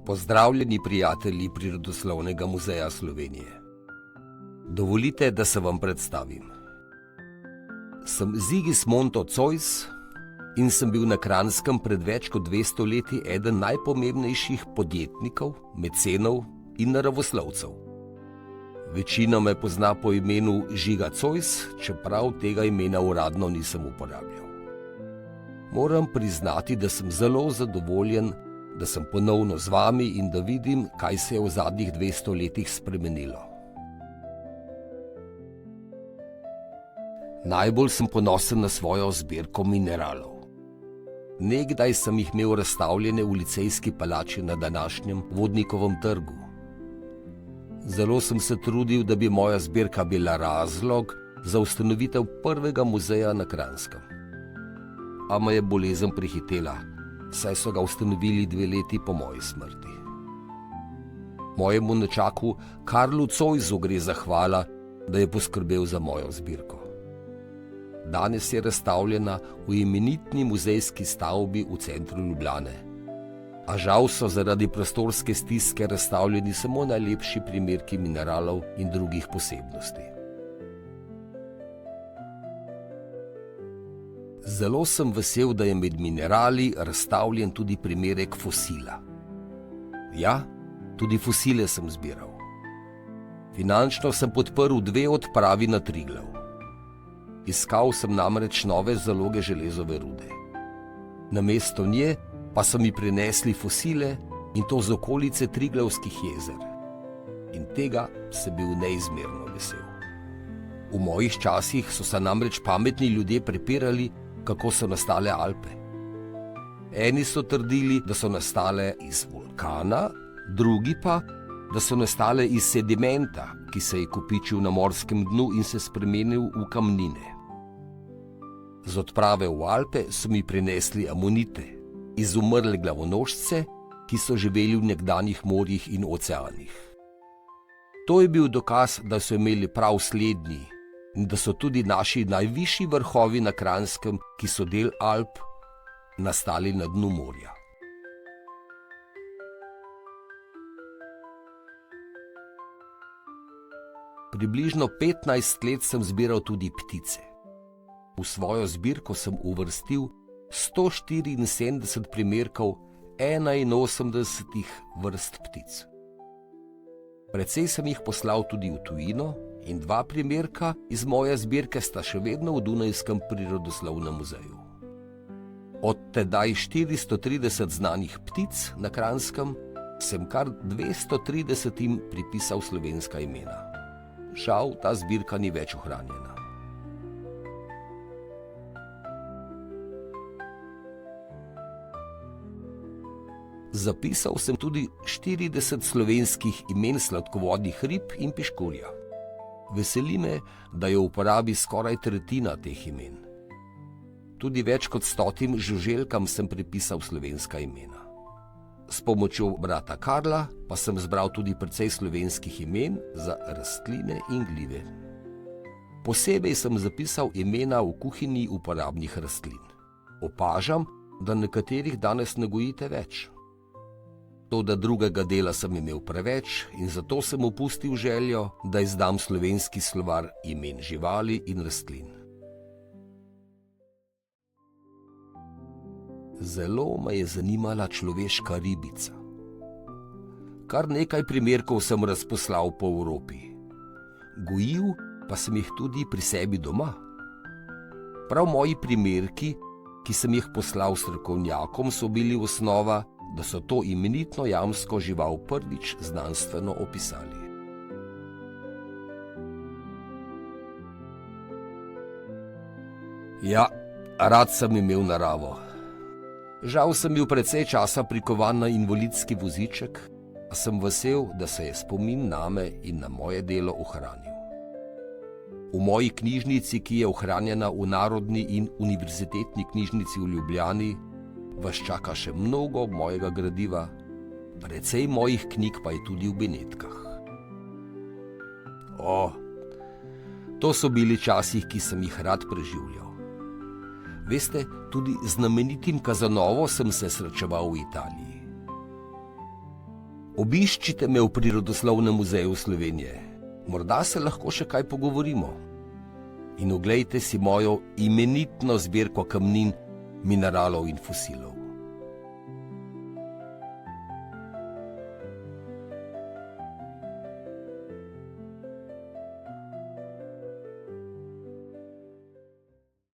Pozdravljeni prijatelji Prirodoslovnega muzeja Slovenije. Dovolite, da se vam predstavim. Sem Sigismund Zois in sem bil na Kranjskem pred več kot 200 leti eden najpomembnejših podjetnikov, mecenov in naravoslovcev. Večina me pozna po imenu Žiga Zois, čeprav tega imena uradno nisem uporabljal. Moram priznati, da sem zelo zadovoljen, da sem ponovno z vami in da vidim, kaj se je v zadnjih 200 letih spremenilo. Najbolj sem ponosen na svojo zbirko mineralov. Nekdaj sem jih imel razstavljene v Licejski palači na današnjem Vodnikovem trgu. Zelo sem se trudil, da bi moja zbirka bila razlog za ustanovitev prvega muzeja na Kranjskem. A me je bolezen prehitela, saj so ga ustanovili 2 leti po moji smrti. Mojemu nečaku Karlu Zoisu gre zahvala, da je poskrbel za mojo zbirko. Danes je razstavljena v imenitni muzejski stavbi v centru Ljubljane. A žal so zaradi prostorske stiske razstavljeni samo najlepši primerki mineralov in drugih posebnosti. Zelo sem vesel, da je med minerali razstavljen tudi primerek fosila. Ja, tudi fosile sem zbiral. Finančno sem podprl 2 odpravi na Triglav. Iskal sem namreč nove zaloge železove rude. Namesto nje pa so mi prinesli fosile in to z okolice Triglavskih jezer. In tega sem bil neizmerno vesel. V mojih časih so se namreč pametni ljudje prepirali, kako so nastale Alpe. Eni so trdili, da so nastale iz vulkana, drugi pa, da so nastale iz sedimenta, ki se je kopičil na morskem dnu in se spremenil v kamnine. Z odprave v Alpe so mi prinesli amonite, izumrle glavonožce, ki so živeli v nekdanjih morjih in oceanih. To je bil dokaz, da so imeli prav slednji in da so tudi naši najvišji vrhovi na Kranjskem, ki so del Alp, nastali na dnu morja. Približno 15 let sem zbiral tudi ptice. V svojo zbirko sem uvrstil 174 primerkov 81 vrst ptic. Precej sem jih poslal tudi v tujino in 2 primerka iz moje zbirke sta še vedno v Dunajskem prirodoslovnem muzeju. Od tedaj 430 znanih ptic na Kranjskem sem kar 230 pripisal slovenska imena. Žal, ta zbirka ni več ohranjena. Zapisal sem tudi 40 slovenskih imen sladkovodnih rib in piškurja. Veseli me, da je v uporabi skoraj tretjina teh imen. Tudi več kot 100 žuželkam sem pripisal slovenska imena. S pomočjo brata Karla pa sem zbral tudi precej slovenskih imen za rastline in glive. Posebej sem zapisal imena v kuhinji uporabnih rastlin. Opažam, da nekaterih danes ne gojite več. Toda drugega dela sem imel preveč in zato sem opustil željo, da izdam slovenski slovar imen živali in rastlin. Zelo me je zanimala človeška ribica. Kar nekaj primerkov sem razposlal po Evropi. Gojil pa sem jih tudi pri sebi doma. Prav moji primerki, ki sem jih poslal strokovnjakom, so bili osnova, da so to imenitno jamsko žival prvič znanstveno opisali. Ja, rad sem imel naravo. Žal sem bil precej časa prikovan na invalidski voziček, a sem vesel, da se je spomin name in na moje delo ohranil. V moji knjižnici, ki je ohranjena v Narodni in univerzitetni knjižnici v Ljubljani, vas čaka še mnogo mojega gradiva, precej mojih knjig pa je tudi v Benetkah. To so bili časi, ki sem jih rad preživljal. Veste, tudi z znamenitim Kazanovo sem se srečeval v Italiji. Obiščite me v Prirodoslovnem muzeju Slovenije. Morda se lahko še kaj pogovorimo. In oglejte si mojo imenitno zbirko kamnin, mineralov in fosilov.